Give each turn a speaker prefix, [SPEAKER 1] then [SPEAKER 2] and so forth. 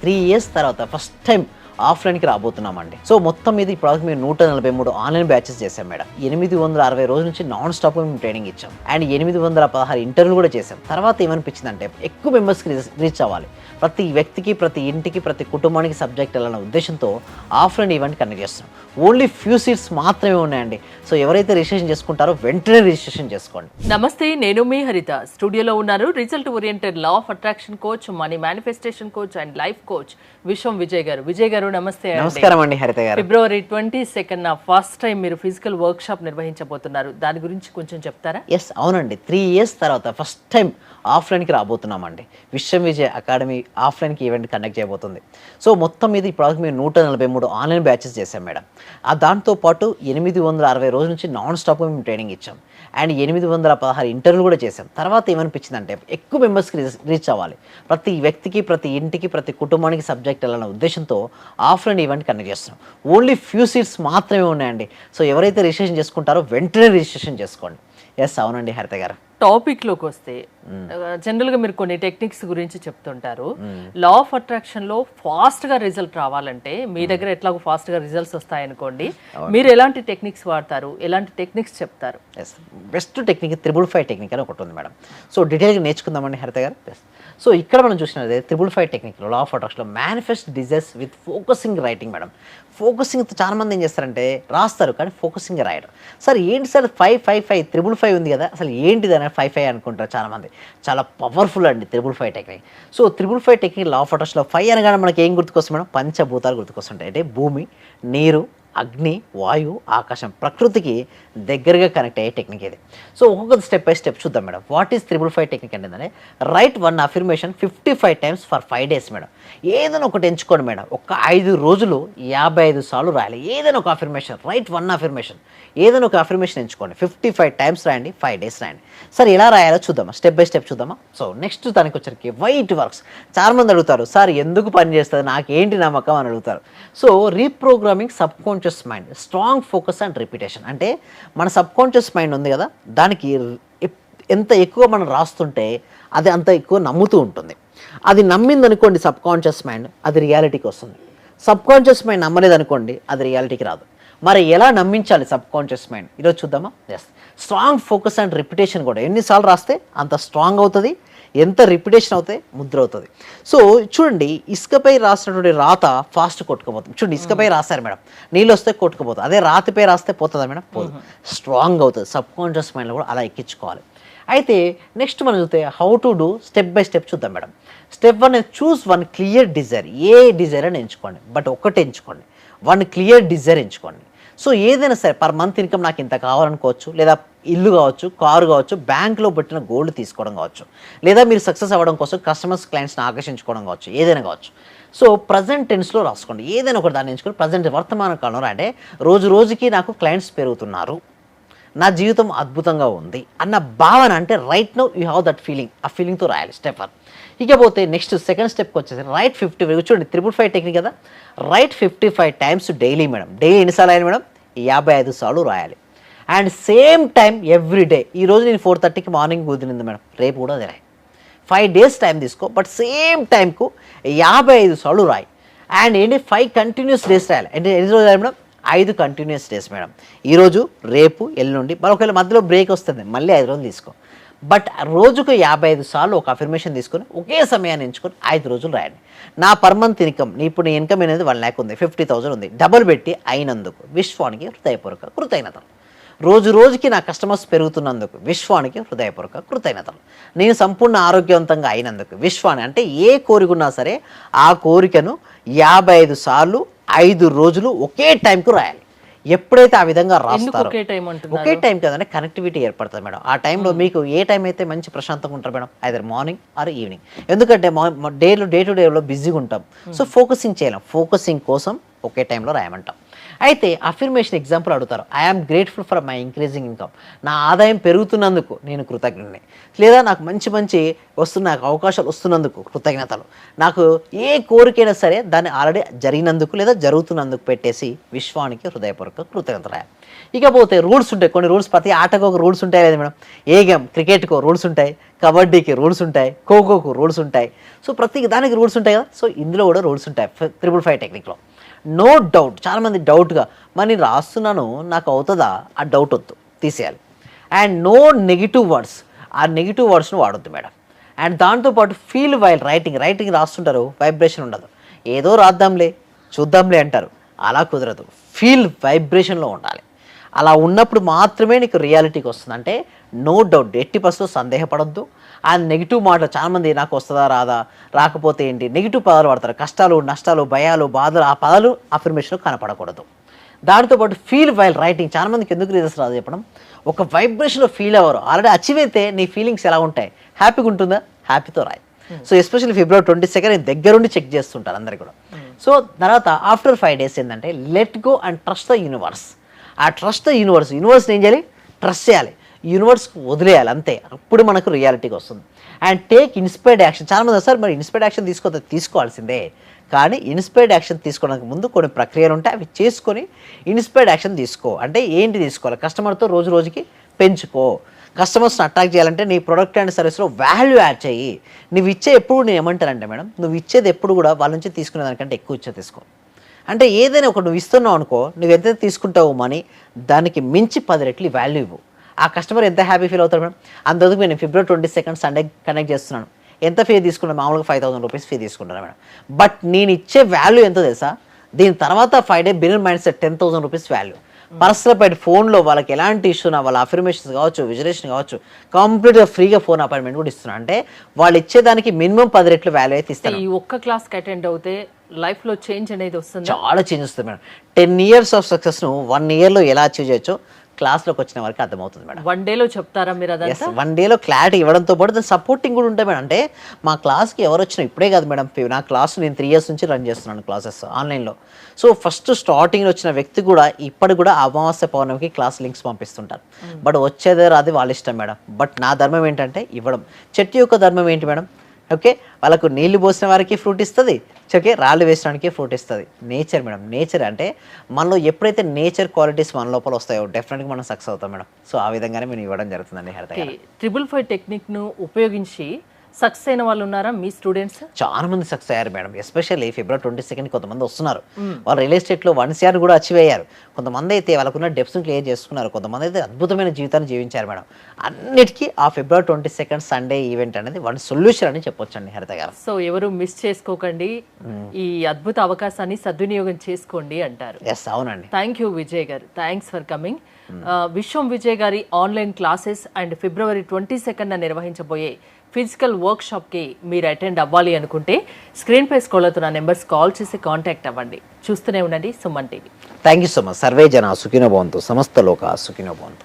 [SPEAKER 1] 3 years తర్వాత first time ఆఫ్లైన్కి రాబోతున్నామండి. So మొత్తం మీద ఇప్పటివరకు మేము 143 ఆన్లైన్ బ్యాచెస్ చేసాం మేడం. 860 రోజుల నుంచి నాన్ స్టాప్ మేము ట్రైనింగ్ ఇచ్చాం అండ్ 816 ఇంటర్వ్యూలు కూడా చేసాం. తర్వాత ఏమనిపించిందంటే ఎక్కువ మెంబర్స్కి రీచ్ అవ్వాలి, ప్రతి వ్యక్తికి, ప్రతి ఇంటికి, ప్రతి కుటుంబానికి సబ్జెక్ట్ వెళ్ళాలన్న ఉద్దేశంతో ఆఫ్లైన్ ఈవెంట్ కండక్ట్ చేస్తున్నాం. ఓన్లీ ఫ్యూ సీట్స్ మాత్రమే ఉన్నాయండి. సో ఎవరైతే రిజిస్ట్రేషన్ చేసుకుంటారో వెంటనే రిజిస్ట్రేషన్ చేసుకోండి.
[SPEAKER 2] నమస్తే, నేను మీ హరిత. స్టూడియోలో ఉన్నారు result oriented law of attraction coach, money manifestation coach and life coach విశ్వం విజయ్ గారు. విజయ్ గారు నమస్తే.
[SPEAKER 1] నమస్కారం అండి హరిత గారు.
[SPEAKER 2] ఫిబ్రవరి 22న ఫస్ట్ టైం మీరు ఫిజికల్ వర్క్ షాప్ నిర్వహించబోతున్నారు, దాని గురించి కొంచెం చెప్తారా?
[SPEAKER 1] ఎస్, అవునండి. 3 ఇయర్స్ తర్వాత ఫస్ట్ టైం ఆఫ్లైన్కి రాబోతున్నామండి. విశ్వం విజయ్ అకాడమీ ఆఫ్లైన్కి ఈవెంట్ కండక్ట్ చేయబోతుంది. సో మొత్తం మీద ఇప్పటివరకు మేము 143 ఆన్లైన్ బ్యాచెస్ చేసాం మేడం. దాంతోపాటు 860 రోజుల నుంచి నాన్ స్టాప్ మేము ట్రైనింగ్ ఇచ్చాం అండ్ 816 ఇంటర్వ్యూలు కూడా చేసాం. తర్వాత ఏమనిపించిందంటే ఎక్కువ మెంబర్స్కి రీచ్ అవ్వాలి, ప్రతి వ్యక్తికి, ప్రతి ఇంటికి, ప్రతి కుటుంబానికి సబ్జెక్ట్ వెళ్ళాలన్న ఉద్దేశంతో ఆఫ్లైన్ ఈవెంట్ కండక్ట్ చేస్తున్నాం. ఓన్లీ ఫ్యూ సీట్స్ మాత్రమే ఉన్నాయండి. సో ఎవరైతే రిజిస్ట్రేషన్ చేసుకుంటారో వెంటనే రిజిస్ట్రేషన్ చేసుకోండి. ఎస్, అవునండి హరిత గారు.
[SPEAKER 2] టాపిక్ లోకి వస్తే జనరల్ గా మీరు కొన్ని టెక్నిక్స్ గురించి చెప్తుంటారు. లా ఆఫ్ అట్రాక్షన్ లో ఫాస్ట్ గా రిజల్ట్ రావాలంటే మీ దగ్గర ఎట్లాగో ఫాస్ట్ గా రిజల్ట్స్ వస్తాయనుకోండి, మీరు ఎలాంటి టెక్నిక్స్ వాడతారు, ఎలాంటి టెక్నిక్స్ చెప్తారు?
[SPEAKER 1] ఎస్, బెస్ట్ టెక్నిక్ 555 టెక్నిక్ అని ఒకటి ఉంది మేడం. సో డీటెయిల్గా నేర్చుకుందామండి హరిత గారు. ఎస్, సో ఇక్కడ మనం చూసినది 555 టెక్నిక్లో లా ఆఫ్ అట్రాక్షన్లో manifest desires with focusing writing madam. Focusing చాలా మంది ఏం చేస్తారంటే రాస్తారు కానీ ఫోకసింగ్ రాయడం. సార్ ఏంటి సార్ 555 555 ఉంది కదా, అసలు ఏంటిది అని 55 అనుకుంటారు చాలామంది. చాలా పవర్ఫుల్ అండి 555 technique. So 555 technique law of అట్రాక్షన్లో 5 అనగానే మనకి ఏం గుర్తుకొస్తుంది మేడం? పంచభూతాలు గుర్తుకొస్తుంటాయి. అంటే భూమి, నీరు, అగ్ని, వాయు, ఆకాశం, ప్రకృతికి దగ్గరగా కనెక్ట్ అయ్యే టెక్నిక్ ఇది. సో ఒక్కొక్క స్టెప్ బై స్టెప్ చూద్దాం మేడం. వాట్ ఈస్ 555 టెక్నిక్ అంటే right 1 affirmation 55 times for 5 days madam. ఏదైనా ఒకటి ఎంచుకోండి మేడం. ఒక 5 రోజులు 55 సార్లు రాయాలి. ఏదైనా ఒక అఫర్మేషన్, రైట్ 1 అఫర్మేషన్, ఏదైనా ఒక అఫర్మేషన్ ఎంచుకోండి. 55 టైమ్స్ రాయండి, 5 డేస్ రాయండి. సరే ఎలా రాయాలో చూద్దామా, స్టెప్ బై స్టెప్ చూద్దామా. సో నెక్స్ట్ దానికి వచ్చరికి వై ఇట్ వర్క్స్. చాలామంది అడుగుతారు, సార్ ఎందుకు పని చేస్తుంది, నాకేంటి నమ్మకం అని అడుగుతారు. So reprogramming sub conscious mind, strong focus and repetition. అంటే మన సబ్ కాన్షియస్ మైండ్ ఉంది కదా, దానికి ఎంత ఎక్కువ మనం రాస్తుంటే అది అంత ఎక్కువ నమ్ముతూ ఉంటుంది. అది నమ్మింది అనుకోండి సబ్ కాన్షియస్ మైండ్, అది రియాలిటీకి వస్తుంది. సబ్ కాన్షియస్ మైండ్ నమ్మలేదు అనుకోండి, అది రియాలిటీకి రాదు. మరి ఎలా నమ్మించాలి సబ్ కాన్షియస్ మైండ్, ఈరోజు చూద్దామా. Yes, strong focus and repetition కూడా ఎన్నిసార్లు రాస్తే అంత స్ట్రాంగ్ అవుతుంది, ఎంత రిపిటేషన్ అవుతాయి ముద్ర అవుతుంది. సో చూడండి, ఇసుకపై రాసినటువంటి రాత ఫాస్ట్ కొట్టుకుపోతుంది. చూడండి, ఇసుకపై రాస్తారు మేడం, నీళ్ళు వస్తే కొట్టుకుపోతుంది. అదే రాతిపై రాస్తే పోతుందా మేడం? పోదు, స్ట్రాంగ్ అవుతుంది. సబ్ కాన్షియస్ మైండ్లో కూడా అలా ఎక్కించుకోవాలి. అయితే నెక్స్ట్ మనం చూస్తే how to do step by step చూద్దాం మేడం. స్టెప్ 1, చూస్ 1 క్లియర్ డిజైర్. ఏ డిజైర్ అని ఎంచుకోండి, బట్ ఒక్కటే ఎంచుకోండి. 1 క్లియర్ డిజైర్ ఎంచుకోండి. సో ఏదైనా సరే పర్ మంత్ ఇన్కమ్ నాకు ఇంత కావాలనుకోవచ్చు, లేదా ఇల్లు కావచ్చు, కారు కావచ్చు, బ్యాంక్లో పెట్టిన గోల్డ్ తీసుకోవడం కావచ్చు, లేదా మీరు సక్సెస్ అవ్వడం కోసం కస్టమర్స్, క్లయింట్స్ని ఆకర్షించుకోవడం కావచ్చు, ఏదైనా కావచ్చు. సో ప్రజెంట్ టెన్స్లో రాసుకోండి. ఏదైనా ఒకటి దాన్ని ఎంచుకొని ప్రజెంట్ వర్తమాన కాలంలో, అంటే రోజు రోజుకి నాకు క్లయింట్స్ పెరుగుతున్నారు, నా జీవితం అద్భుతంగా ఉంది అన్న భావన. అంటే right now you have that feeling, ఆ ఫీలింగ్తో రాయాలి స్టెప్ 1. ఇకపోతే నెక్స్ట్ సెకండ్ స్టెప్కి వచ్చేసి రైట్ 55. చూడండి 555 టెక్నిక్ కదా, right 55 times daily madam. Daily ఎన్నిసార్లు రాయాలి మేడం? 55 సార్లు రాయాలి. And same time every day. ఈరోజు నేను 4:30కి మార్నింగ్ కుదిరింది మేడం, రేపు కూడా అదే రాయి. 5 డేస్ టైం తీసుకో, బట్ సేమ్ టైంకు 55 సార్లు రాయి. అండ్ ఏంటి 5 కంటిన్యూస్ డేస్ రాయాలి. అంటే ఎన్ని రోజులు రాయాలి మేడం? 5 continuous days madam. ఈరోజు, రేపు, ఎల్లుండి, మరి ఒకవేళ మధ్యలో బ్రేక్ వస్తుంది మళ్ళీ 5 రోజులు తీసుకో. బట్ రోజుకు 55 సార్లు ఒక అఫర్మేషన్ తీసుకొని ఒకే సమయాన్ని ఎంచుకొని 5 రోజులు రాయండి. నా పర్ మంత్ ఇన్కమ్, ఇప్పుడు నీ ఇన్కమ్ అనేది 1 lakh ఉంది, 50,000 ఉంది, డబుల్ పెట్టి అయినందుకు విశ్వానికి హృదయపూర్వక కృతజ్ఞతలు. రోజు రోజుకి నా కస్టమర్స్ పెరుగుతున్నందుకు విశ్వానికి హృదయపూర్వక కృతజ్ఞతలు. నేను సంపూర్ణ ఆరోగ్యవంతంగా అయినందుకు విశ్వాన్ని, అంటే ఏ కోరిక ఉన్నా సరే ఆ కోరికను 55 సార్లు 5 రోజులు ఒకే టైంకు రాయాలి. ఎప్పుడైతే ఆ విధంగా రాస్తారో, ఒకే టైం కదంటే కనెక్టివిటీ ఏర్పడుతుంది మేడం. ఆ టైంలో మీకు ఏ టైం అయితే మంచి ప్రశాంతంగా ఉంటారు madam, either morning or evening. ఎందుకంటే డే టు డేలో బిజీగా ఉంటాం. సో ఫోకసింగ్ చేయలేం, ఫోకసింగ్ కోసం ఒకే టైంలో రాయమంటాం. అయితే అఫర్మేషన్ ఎగ్జాంపుల్ అడుగుతారు, I am grateful for my increasing income, నా ఆదాయం పెరుగుతున్నందుకు నేను కృతజ్ఞుడిని, లేదా నాకు మంచి మంచి నాకు అవకాశాలు వస్తున్నందుకు కృతజ్ఞతలు, నాకు ఏ కోరికైనా సరే దాన్ని ఆల్రెడీ జరిగినందుకు లేదా జరుగుతున్నందుకు పెట్టేసి విశ్వానికి హృదయపూర్వక కృతజ్ఞతలు రాయాలి. ఇకపోతే రూల్స్ ఉంటాయి, కొన్ని రూల్స్, ప్రతి ఆటకు ఒక రూల్స్ ఉంటాయి కదా మేడం. ఏ గేమ్, క్రికెట్కు రూల్స్ ఉంటాయి, కబడ్డీకి రూల్స్ ఉంటాయి, ఖోఖోకు రూల్స్ ఉంటాయి, సో ప్రతి దానికి రూల్స్ ఉంటాయి కదా. సో ఇందులో కూడా రూల్స్ ఉంటాయి 555 టెక్నిక్లో. నో డౌట్, చాలామంది డౌట్గా మరి నేను రాస్తున్నాను నాకు అవుతుందా, ఆ డౌట్ వద్దు, తీసేయాలి. అండ్ నో నెగిటివ్ వర్డ్స్, ఆ నెగిటివ్ వర్డ్స్ను వాడొద్దు మేడం. అండ్ దాంతోపాటు ఫీల్ వైల్ రైటింగ్ రాస్తుంటారు, వైబ్రేషన్ ఉండదు, ఏదో రాద్దాంలే చూద్దాంలే అంటారు, అలా కుదరదు. ఫీల్ వైబ్రేషన్లో ఉండాలి. అలా ఉన్నప్పుడు మాత్రమే నీకు రియాలిటీకి వస్తుంది. అంటే నో డౌట్, 80% సందేహపడొద్దు. ఆ నెగిటివ్ మాటలు, చాలామంది నాకు వస్తుందా రాదా, రాకపోతే ఏంటి, నెగిటివ్ పదాలు వాడతారు, కష్టాలు నష్టాలు భయాలు బాధలు, ఆ పదాలు అఫర్మేషన్లో కనపడకూడదు. దాంతోపాటు ఫీల్ వైల్ రైటింగ్, చాలామందికి ఎందుకు రీజన్స్ రాదు చెప్పడం, ఒక వైబ్రేషన్లో ఫీల్ అవ్వరు. ఆల్రెడీ అచీవ్ అయితే నీ ఫీలింగ్స్ ఎలా ఉంటాయి, హ్యాపీగా ఉంటుందా, హ్యాపీతో రాయి. సో ఎస్పెషల్లీ February 22 నేను దగ్గరుండి చెక్ చేస్తుంటాను అందరు కూడా. సో తర్వాత ఆఫ్టర్ 5 days ఏంటంటే let go and trust the universe. ఆ ట్రస్ట్ ద యూనివర్స్ని ఏం చేయాలి, ట్రస్ట్ చేయాలి, యూనివర్స్కి వదిలేయాలి, అంతే. అప్పుడు మనకు రియాలిటీకి వస్తుంది. And take inspired action. చాలామంది సార్ మరి ఇన్స్పైర్డ్ యాక్షన్ తీసుకోవాల్సిందే, కానీ ఇన్స్పైర్డ్ యాక్షన్ తీసుకోవడానికి ముందు కొన్ని ప్రక్రియలు ఉంటాయి, అవి చేసుకొని ఇన్స్పైర్డ్ యాక్షన్ తీసుకో. అంటే ఏంటి తీసుకోవాలి, కస్టమర్తో రోజు రోజుకి పెంచుకో. కస్టమర్స్ని అట్రాక్ట్ చేయాలంటే నీ ప్రొడక్ట్ అండ్ సర్వీస్లో వాల్యూ యాడ్ చేయి. నువ్వు ఇచ్చే ఎప్పుడు నేను ఏమంటానంటే మేడం, నువ్వు ఇచ్చేది ఎప్పుడు కూడా వాళ్ళ నుంచి తీసుకునే దానికంటే ఎక్కువ ఇచ్చే తీసుకో. అంటే ఏదైనా ఒక నువ్వు ఇస్తున్నావు అనుకో, నువ్వు ఎంత తీసుకుంటావు మనీ, దానికి మించి 10 రెట్లు వాల్యూ ఇవ్వు. ఆ కస్టమర్ ఎంత హ్యాపీ ఫీల్ అవుతాడు మేడం. అందుకు నేను February 22 సండే కనెక్ట్ చేస్తున్నాను. ఎంత ఫీ తీసుకున్నాను, మామూలుగా 5000 రూపీస్ ఫీ తీసుకుంటాను మేడం. బట్ నేను ఇచ్చే వాల్యూ ఎంతో తెలుసా, దీని తర్వాత 5 day beginner mind set 10,000 rupees value. Personal పైన ఫోన్లో వాళ్ళకి ఎలాంటి ఇష్యూ నా వాళ్ళ అఫర్మేషన్స్ కావచ్చు, విజులేషన్ కావచ్చు, కంప్లీట్గా ఫ్రీగా ఫోన్ అపాయింట్మెంట్ కూడా ఇస్తున్నాను. అంటే వాళ్ళు ఇచ్చేదానికి మినిమం 10 రెట్లు వాల్యూ అయితే ఇస్తాను.
[SPEAKER 2] ఈ ఒక్క క్లాస్కి అటెండ్ అవుతే లైఫ్లో చేంజ్ అనేది వస్తుంది,
[SPEAKER 1] చాలా చేంజ్ వస్తుంది మేడం. 10 years ఆఫ్ సక్సెస్ను 1 yearలో ఎలా అచీవ్ చేయొచ్చో క్లాస్లోకి వచ్చిన వరకు అర్థమవుతుంది మేడం.
[SPEAKER 2] 1 dayలో చెప్తారా మీరు అదంతా?
[SPEAKER 1] 1 dayలో క్లారిటీ ఇవ్వడంతో పాటు దాని సపోర్టింగ్ కూడా ఉంటాయి మేడం. అంటే మా క్లాస్కి ఎవరు వచ్చినా ఇప్పుడే కాదు మేడం, నా క్లాస్ నేను 3 years నుంచి రన్ చేస్తున్నాను క్లాసెస్ ఆన్లైన్లో. సో ఫస్ట్ స్టార్టింగ్లో వచ్చిన వ్యక్తి కూడా ఇప్పటికి కూడా అమావాస్య పౌర్ణమికి క్లాస్ లింక్స్ పంపిస్తుంటారు. బట్ వచ్చేదే రాదు వాళ్ళ ఇష్టం మేడం. బట్ నా ధర్మం ఏంటంటే ఇవ్వడం. చెట్టు యొక్క ధర్మం ఏంటి మేడం, ఓకే, వాళ్ళకు నీళ్లు పోసిన వారికి ఫ్రూట్ ఇస్తుంది, ఓకే, రాళ్ళు వేసడానికి ఫ్రూట్ ఇస్తుంది. నేచర్ మేడం, నేచర్ అంటే మనలో ఎప్పుడైతే నేచర్ క్వాలిటీస్ మన లోపల వస్తాయో డెఫినెట్గా మనం సక్సెస్ అవుతాం మేడం. సో ఆ విధంగానే మేము ఇవ్వడం జరుగుతుందండి. హరిత గారు
[SPEAKER 2] 555 టెక్నిక్ను ఉపయోగించి సక్సెస్ అయిన వాళ్ళు ఉన్నారా మీ స్టూడెంట్స్?
[SPEAKER 1] చాలా మంది సక్సెస్ అయ్యారు మేడం. ఎస్పెషల్లీ February 22 కొంతమంది వస్తున్నారు, వాళ్ళు రియల్ ఎస్టేట్లో 1 CR కూడా అచీవ్ అయ్యారు. కొంతమంది అయితే వాళ్ళకున్న డెప్స్ని క్లియర్ చేసుకున్నారు, కొంతమంది అయితే అద్భుతమైన జీవితాన్ని జీవించారు మేడం. అన్నిటికీ ఆ February 22 సండే ఈవెంట్ అనేది వన్ సొల్యూషన్ అని చెప్పొచ్చండి హరిత గారు.
[SPEAKER 2] సో ఎవరు మిస్ చేసుకోకండి, ఈ అద్భుత అవకాశాన్ని సద్వినియోగం చేసుకోండి అంటారు.
[SPEAKER 1] ఎస్, అవునండి.
[SPEAKER 2] Thank you Vijay garu, thanks for coming. Vishwam Vijay గారి ఆన్లైన్ క్లాసెస్ అండ్ February 22 నిర్వహించబోయే ఫిజికల్ వర్క్షాప్కి మీరు అటెండ్ అవ్వాలి అనుకుంటే స్క్రీన్ పై స్క్రోల్ అవుతున్న నెంబర్స్ కాల్ చేసి కాంటాక్ట్ అవ్వండి. చూస్తూనే ఉండండి Suman TV.
[SPEAKER 1] Thank you so much. సర్వే జన సుఖినో భవంతు, సమస్త లోక సుఖినో భవంతు.